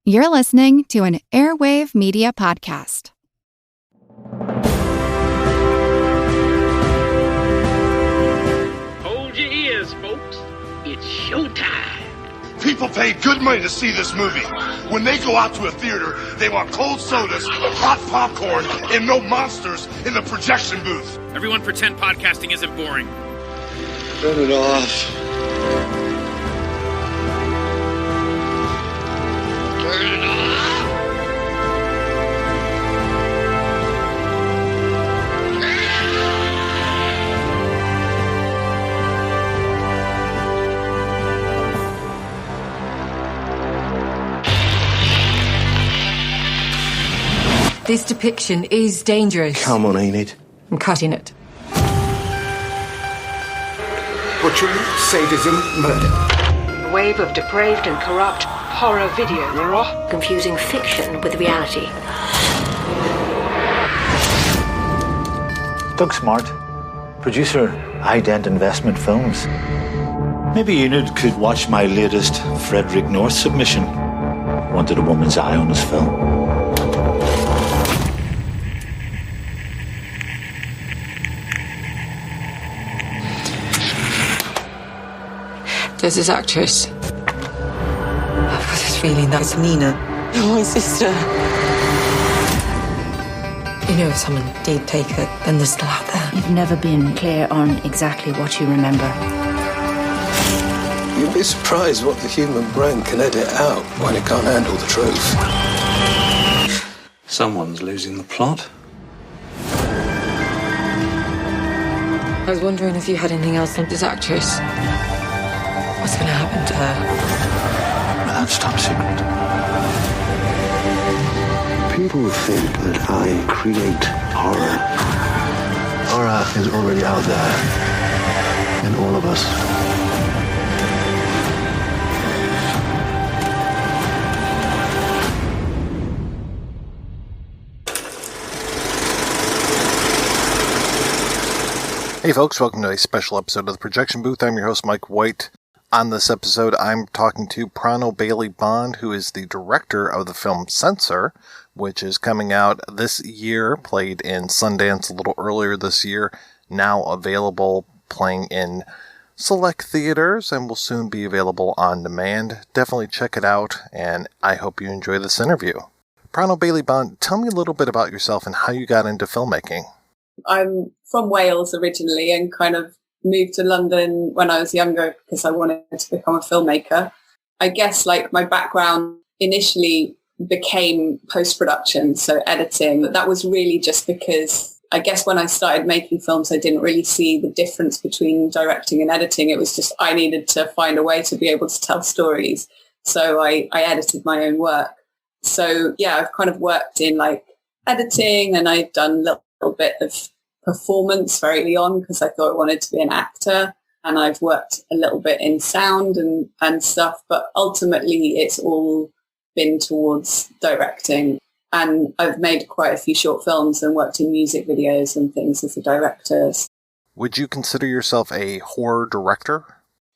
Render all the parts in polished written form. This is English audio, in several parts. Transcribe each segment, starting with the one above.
You're listening to an Airwave Media Podcast. Hold your ears, folks. It's showtime. People pay good money to see this movie. When they go out to a theater, they want cold sodas, hot popcorn, and no monsters in the projection booth. Everyone pretend podcasting isn't boring. Turn it off. Turn it off. This depiction is dangerous. Come on, Enid. I'm cutting it. Butchery, sadism, murder. A wave of depraved and corrupt horror video. Confusing fiction with reality. Doug Smart, producer, Ident Investment Films. Maybe Enid could watch my latest Frederick North submission. Wanted a woman's eye on his film. There's this actress. I've got this feeling that's Nina. Oh, my sister. You know, if someone did take her, then they're still out there. You've never been clear on exactly what you remember. You'd be surprised what the human brain can edit out when it can't handle the truth. Someone's losing the plot. I was wondering if you had anything else on this actress. What's going to happen to her? That's top secret. People think that I create horror. Horror is already out there in all of us. Hey folks, welcome to a special episode of the Projection Booth. I'm your host, Mike White. On this episode, I'm talking to Prano Bailey-Bond, who is the director of the film Censor, which is coming out this year, played in Sundance a little earlier this year, now available, playing in select theaters, and will soon be available on demand. Definitely check it out, and I hope you enjoy this interview. Prano Bailey-Bond, tell me a little bit about yourself and how you got into filmmaking. I'm from Wales originally and kind of moved to London when I was younger because I wanted to become a filmmaker. I guess like my background initially became post-production, so editing. But that was really just because I guess when I started making films, I didn't really see the difference between directing and editing. It was just I needed to find a way to be able to tell stories. So I edited my own work. So yeah, I've kind of worked in like editing, and I've done a little bit of performance very early on because I thought I wanted to be an actor, and I've worked a little bit in sound and stuff, but ultimately it's all been towards directing. And I've made quite a few short films and worked in music videos and things as a director. Would you consider yourself a horror director?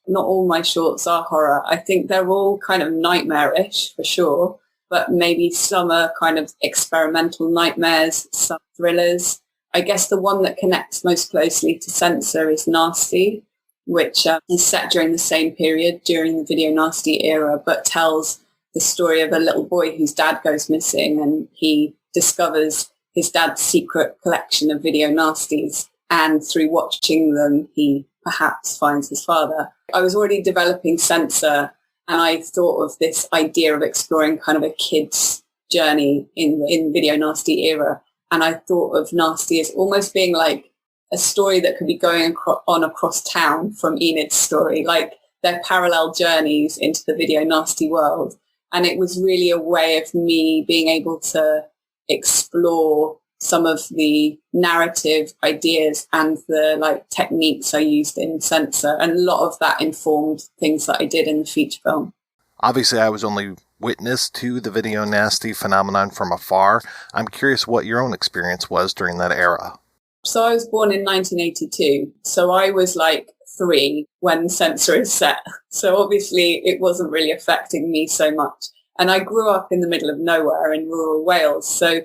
Not all my shorts are horror. I think they're all kind of nightmarish for sure, but maybe some are kind of experimental nightmares, some thrillers. I guess the one that connects most closely to Censor is Nasty, which is set during the same period, during the Video Nasty era, but tells the story of a little boy whose dad goes missing, and he discovers his dad's secret collection of Video Nasties, and through watching them, he perhaps finds his father. I was already developing Censor, and I thought of this idea of exploring kind of a kid's journey in the Video Nasty era. And I thought of Nasty as almost being like a story that could be going on across town from Enid's story, like their parallel journeys into the Video Nasty world. And it was really a way of me being able to explore some of the narrative ideas and the like techniques I used in Censor. And a lot of that informed things that I did in the feature film. Obviously, I was only witness to the Video Nasty phenomenon from afar. I'm curious what your own experience was during that era. So I was born in 1982. So I was like 3 when Censor is set. So obviously it wasn't really affecting me so much. And I grew up in the middle of nowhere in rural Wales. So,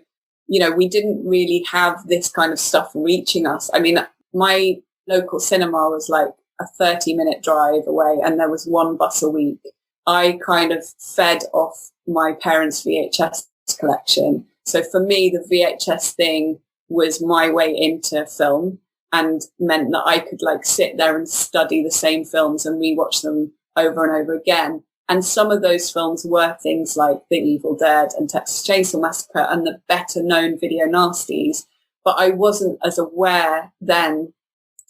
we didn't really have this kind of stuff reaching us. I mean, my local cinema was like a 30-minute drive away, and there was one bus a week. I kind of fed off my parents' VHS collection. So for me, the VHS thing was my way into film, and meant that I could like sit there and study the same films and rewatch them over and over again. And some of those films were things like The Evil Dead and Texas Chainsaw Massacre and the better known video nasties. But I wasn't as aware then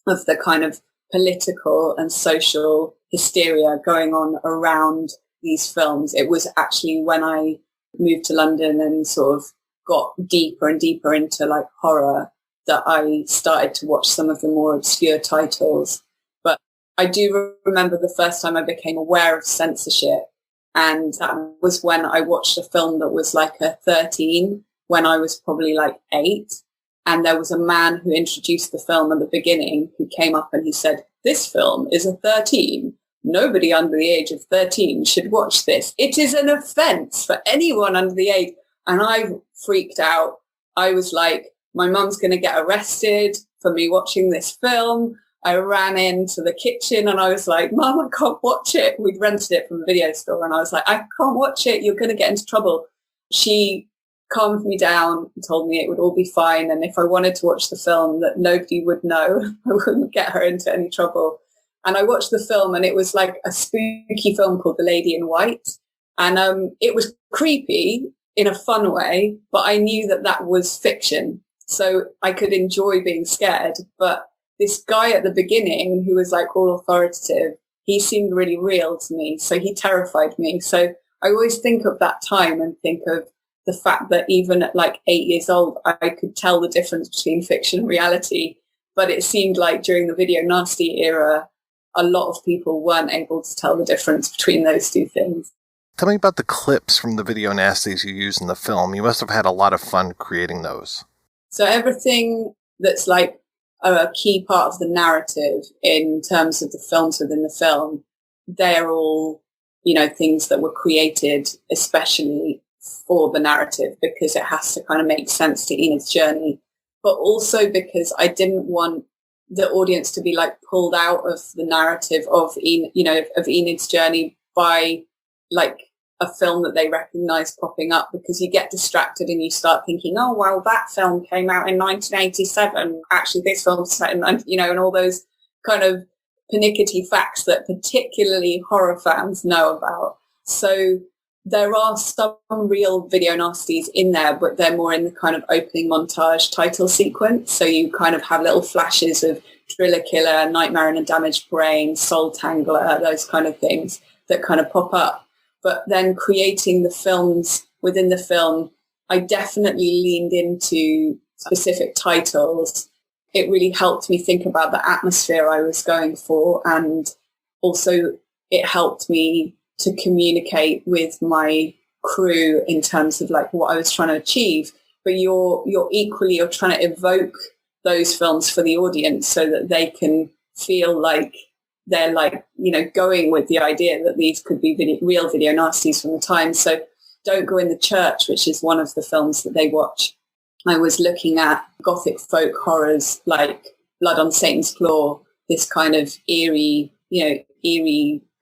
of the kind of political and social hysteria going on around these films. It was actually when I moved to London and sort of got deeper and deeper into like horror that I started to watch some of the more obscure titles. But I do remember the first time I became aware of censorship, and that was when I watched a film that was like a 13 when I was probably like 8. And there was a man who introduced the film at the beginning who came up and he said, "This film is a 13. Nobody under the age of 13 should watch this. It is an offence for anyone under the age." And I freaked out. I was like, my mum's going to get arrested for me watching this film. I ran into the kitchen and I was like, "Mum, I can't watch it." We'd rented it from a video store and I was like, "I can't watch it. You're going to get into trouble." She calmed me down and told me it would all be fine. And if I wanted to watch the film, that nobody would know. I wouldn't get her into any trouble. And I watched the film and it was like a spooky film called The Lady in White. And it was creepy in a fun way, but I knew that that was fiction. So I could enjoy being scared. But this guy at the beginning who was like all authoritative, he seemed really real to me. So he terrified me. So I always think of that time and think of the fact that even at like 8 years old, I could tell the difference between fiction and reality. But it seemed like during the video nasty era, a lot of people weren't able to tell the difference between those two things. Tell me about the clips from the video nasties you use in the film. You must have had a lot of fun creating those. So everything that's like a key part of the narrative in terms of the films within the film, they're all, things that were created especially for the narrative because it has to kind of make sense to Enid's journey, but also because I didn't want the audience to be like pulled out of the narrative of Enid's journey by like a film that they recognize popping up, because you get distracted and you start thinking, "Oh, well, that film came out in 1987. Actually, this film's set in, and all those kind of pernickety facts that particularly horror fans know about. So there are some real video nasties in there, but they're more in the kind of opening montage title sequence. So you kind of have little flashes of Driller Killer, Nightmare in a Damaged Brain, Soul Tangler, those kind of things that kind of pop up. But then creating the films within the film, I definitely leaned into specific titles. It really helped me think about the atmosphere I was going for. And also it helped me to communicate with my crew in terms of like what I was trying to achieve. But you're trying to evoke those films for the audience so that they can feel like they're like, going with the idea that these could be real video nasties from the time. So Don't Go in the Church, which is one of the films that they watch, I was looking at gothic folk horrors like Blood on Satan's Claw, this kind of eerie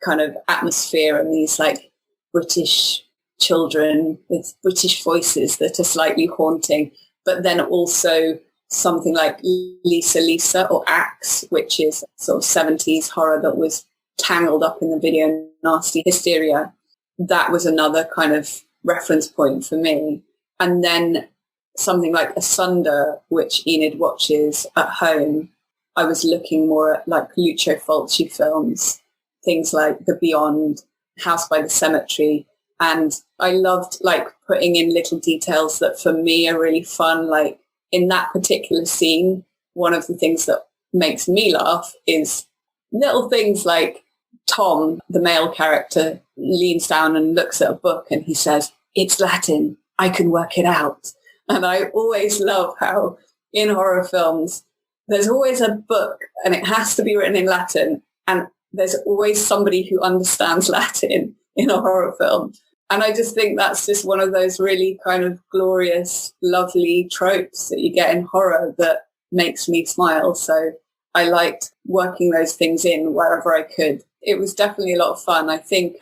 kind of atmosphere, and these like British children with British voices that are slightly haunting, but then also something like Lisa or Axe, which is sort of 70s horror that was tangled up in the video nasty hysteria. That was another kind of reference point for me. And then something like Asunder, which Enid watches at home, I was looking more at like Lucio Fulci films, things like The Beyond, House by the Cemetery. And I loved like putting in little details that for me are really fun. Like in that particular scene, one of the things that makes me laugh is little things like Tom, the male character, leans down and looks at a book and he says, "It's Latin, I can work it out." And I always love how in horror films, there's always a book and it has to be written in Latin. And there's always somebody who understands Latin in a horror film. And I just think that's just one of those really kind of glorious, lovely tropes that you get in horror that makes me smile. So I liked working those things in wherever I could. It was definitely a lot of fun. I think,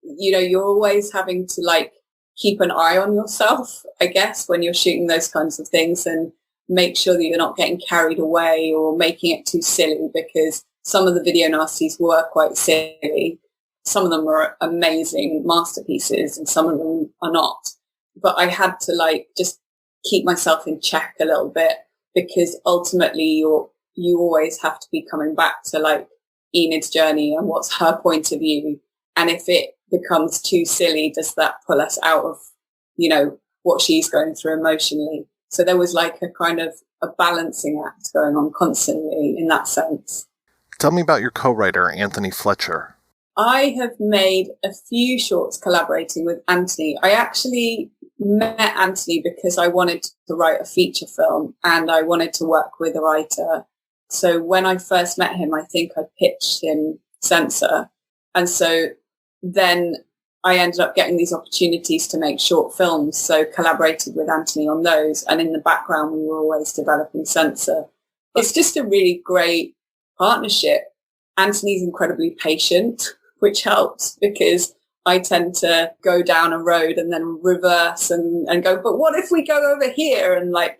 you're always having to like keep an eye on yourself, I guess, when you're shooting those kinds of things, and make sure that you're not getting carried away or making it too silly, because some of the video nasties were quite silly. Some of them are amazing masterpieces and some of them are not. But I had to like just keep myself in check a little bit, because ultimately you always have to be coming back to like Enid's journey and what's her point of view. And if it becomes too silly, does that pull us out of, what she's going through emotionally? So there was like a kind of a balancing act going on constantly in that sense. Tell me about your co-writer, Anthony Fletcher. I have made a few shorts collaborating with Anthony. I actually met Anthony because I wanted to write a feature film and I wanted to work with a writer. So when I first met him, I think I pitched him Censor. And so then I ended up getting these opportunities to make short films. So collaborated with Anthony on those. And in the background, we were always developing Censor. It's just a really great partnership. Anthony's incredibly patient, which helps because I tend to go down a road and then reverse and go, but what if we go over here and like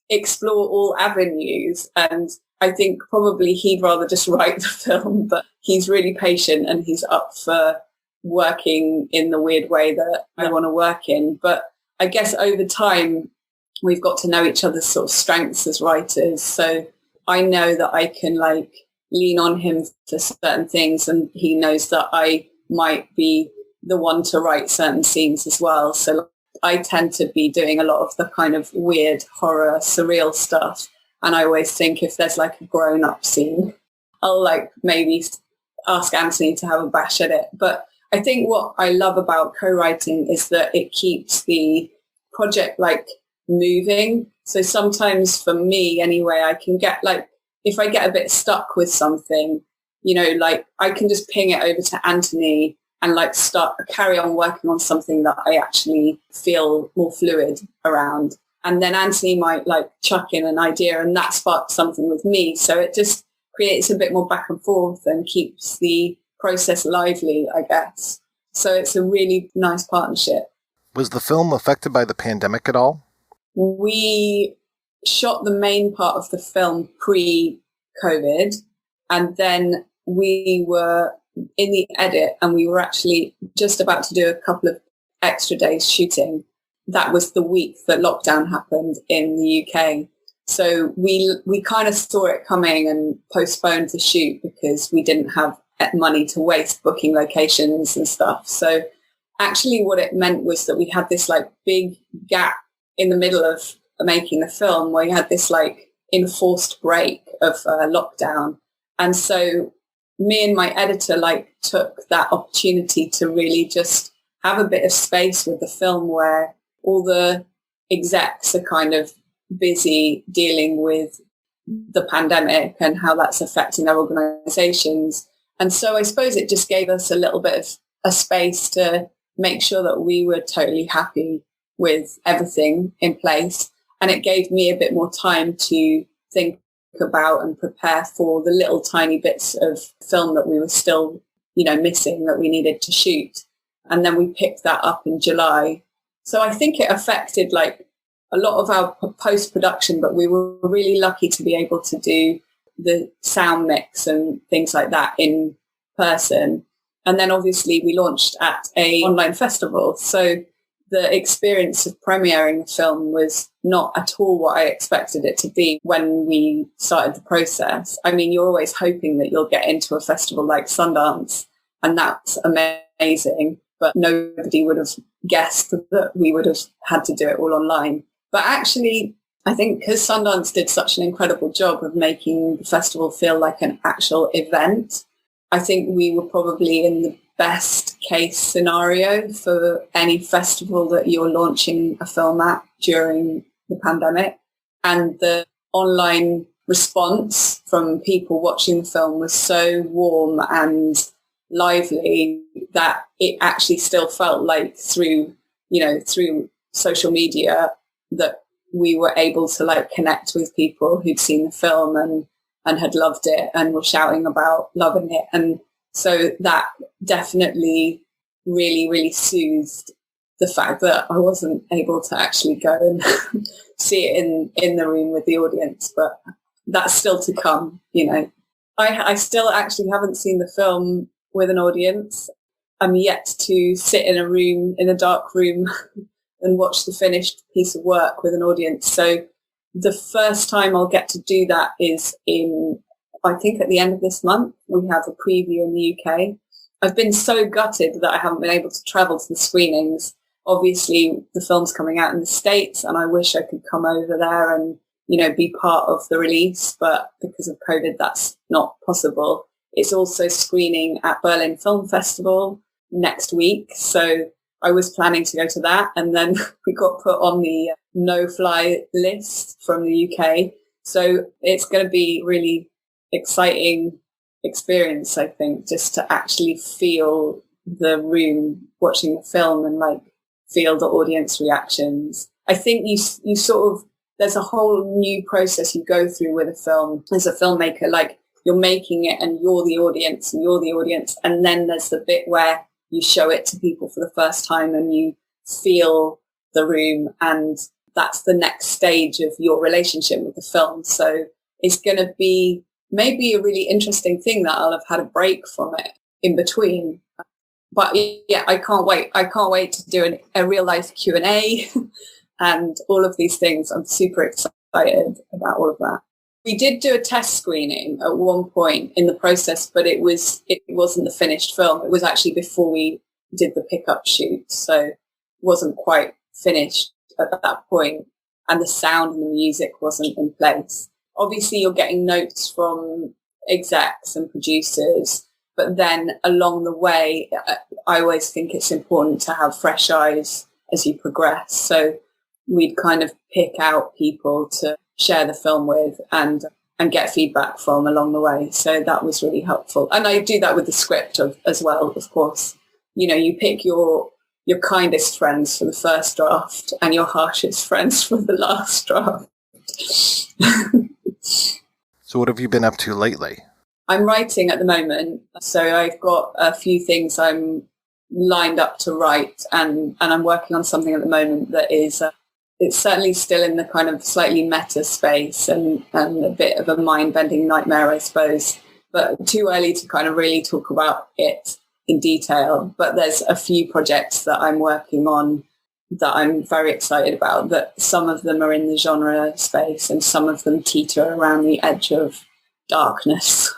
explore all avenues? And I think probably he'd rather just write the film, but he's really patient and he's up for working in the weird way that I want to work in. But I guess over time, we've got to know each other's sort of strengths as writers. So I know that I can like lean on him for certain things, and he knows that I might be the one to write certain scenes as well. So I tend to be doing a lot of the kind of weird horror, surreal stuff. And I always think if there's like a grown-up scene, I'll like maybe ask Anthony to have a bash at it. But I think what I love about co-writing is that it keeps the project like moving. So sometimes for me anyway, I can get like, if I get a bit stuck with something, like I can just ping it over to Anthony and like carry on working on something that I actually feel more fluid around. And then Anthony might like chuck in an idea and that sparks something with me. So it just creates a bit more back and forth and keeps the process lively, I guess. So it's a really nice partnership. Was the film affected by the pandemic at all? We shot the main part of the film pre-COVID, and then we were in the edit and we were actually just about to do a couple of extra days shooting. That was the week that lockdown happened in the UK. So we kind of saw it coming and postponed the shoot because we didn't have money to waste booking locations and stuff. So actually what it meant was that we had this like big gap in the middle of making the film where you had this like enforced break of lockdown. And so me and my editor like took that opportunity to really just have a bit of space with the film where all the execs are kind of busy dealing with the pandemic and how that's affecting their organizations. And so I suppose it just gave us a little bit of a space to make sure that we were totally happy with everything in place. And it gave me a bit more time to think about and prepare for the little tiny bits of film that we were still, missing that we needed to shoot. And then we picked that up in July. So I think it affected like a lot of our post-production, but we were really lucky to be able to do the sound mix and things like that in person. And then obviously we launched at an online festival. So the experience of premiering the film was not at all what I expected it to be when we started the process. I mean, you're always hoping that you'll get into a festival like Sundance, and that's amazing, but nobody would have guessed that we would have had to do it all online. But actually, I think because Sundance did such an incredible job of making the festival feel like an actual event, I think we were probably in the best case scenario for any festival that you're launching a film at during the pandemic. And the online response from people watching the film was so warm and lively that it actually still felt like through social media that we were able to like connect with people who'd seen the film and had loved it and were shouting about loving it. And so that definitely really, really soothed the fact that I wasn't able to actually go and see it in the room with the audience, but that's still to come, you know. I still actually haven't seen the film with an audience. I'm yet to sit in a dark room and watch the finished piece of work with an audience. So the first time I'll get to do that is I think at the end of this month. We have a preview in the UK. I've been so gutted that I haven't been able to travel to the screenings. Obviously, the film's coming out in the States, and I wish I could come over there and, you know, be part of the release. But because of COVID, that's not possible. It's also screening at Berlin Film Festival next week. So I was planning to go to that, and then we got put on the no-fly list from the UK. So it's going to be really exciting experience, I think, just to actually feel the room watching the film and like feel the audience reactions. I think you sort of, there's a whole new process you go through with a film as a filmmaker. Like, you're making it and you're the audience and then there's the bit where you show it to people for the first time and you feel the room, and that's the next stage of your relationship with the film. So it's going to be maybe a really interesting thing that I'll have had a break from it in between. But yeah, I can't wait. I can't wait to do a real life Q&A and all of these things. I'm super excited about all of that. We did do a test screening at one point in the process, but it wasn't the finished film. It was actually before we did the pickup shoot. So it wasn't quite finished at that point, and the sound and the music wasn't in place. Obviously, you're getting notes from execs and producers, but then along the way, I always think it's important to have fresh eyes as you progress. So we'd kind of pick out people to share the film with and get feedback from along the way. So that was really helpful. And I do that with the script as well, of course. You know, you pick your kindest friends for the first draft and your harshest friends for the last draft. So what have you been up to lately? I'm writing at the moment. So I've got a few things I'm lined up to write, and I'm working on something at the moment that is, it's certainly still in the kind of slightly meta space and a bit of a mind-bending nightmare, I suppose, but too early to kind of really talk about it in detail. But there's a few projects that I'm working on that I'm very excited about, that some of them are in the genre space and some of them teeter around the edge of darkness.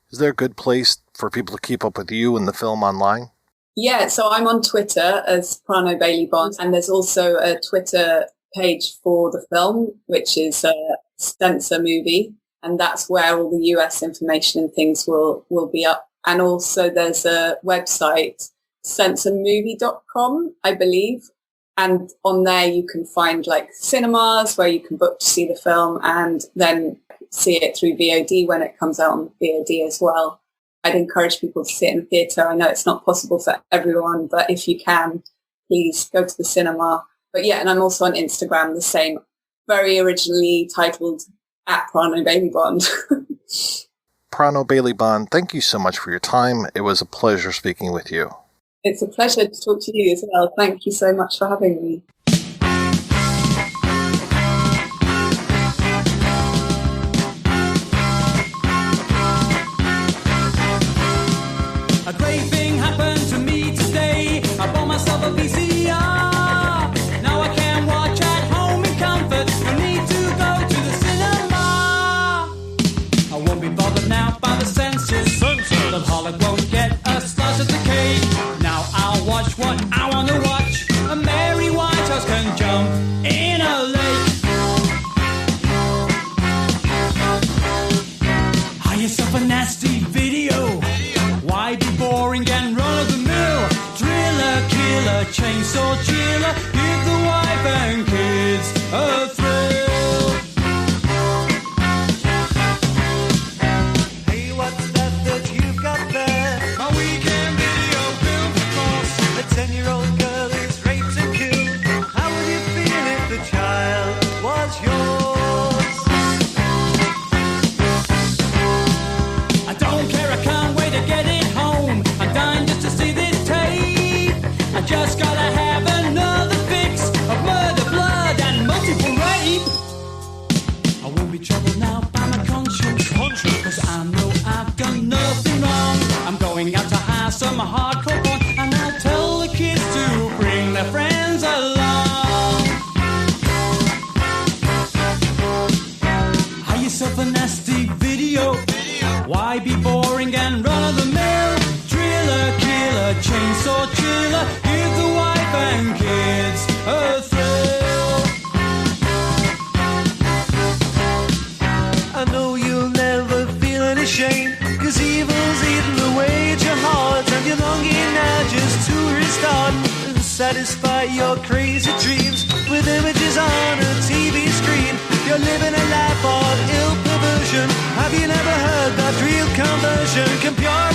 Is there a good place for people to keep up with you and the film online? Yeah, so I'm on Twitter as Prano Bailey-Bond, and there's also a Twitter page for the film, which is Censor movie, and that's where all the US information and things will be up. And also there's a website, censormovie.com, I believe. And on there you can find like cinemas where you can book to see the film and then see it through VOD when it comes out on VOD as well. I'd encourage people to see it in the theatre. I know it's not possible for everyone, but if you can, please go to the cinema. But yeah, and I'm also on Instagram, the same, very originally titled @Prano Bailey-Bond. Prano Bailey-Bond, thank you so much for your time. It was a pleasure speaking with you. It's a pleasure to talk to you as well. Thank you so much for having me. A great thing happened to me today. I bought myself a VCR. Now I can watch at home in comfort. No need to go to the cinema. I won't be bothered now by the censors. The holic won't get a slice of the cake. Now I'll watch what I want to watch. A merry white might be boring and run-of-the-mill. Driller, killer, chainsaw chiller, give the wife and kids a thrill. I know you'll never feel any shame, 'cause evil's eating away at your heart, and you're longing now just to restart and satisfy your crazy dreams with images on a TV screen. You're living a life of ill perversion. Have you never heard that real conversion can purify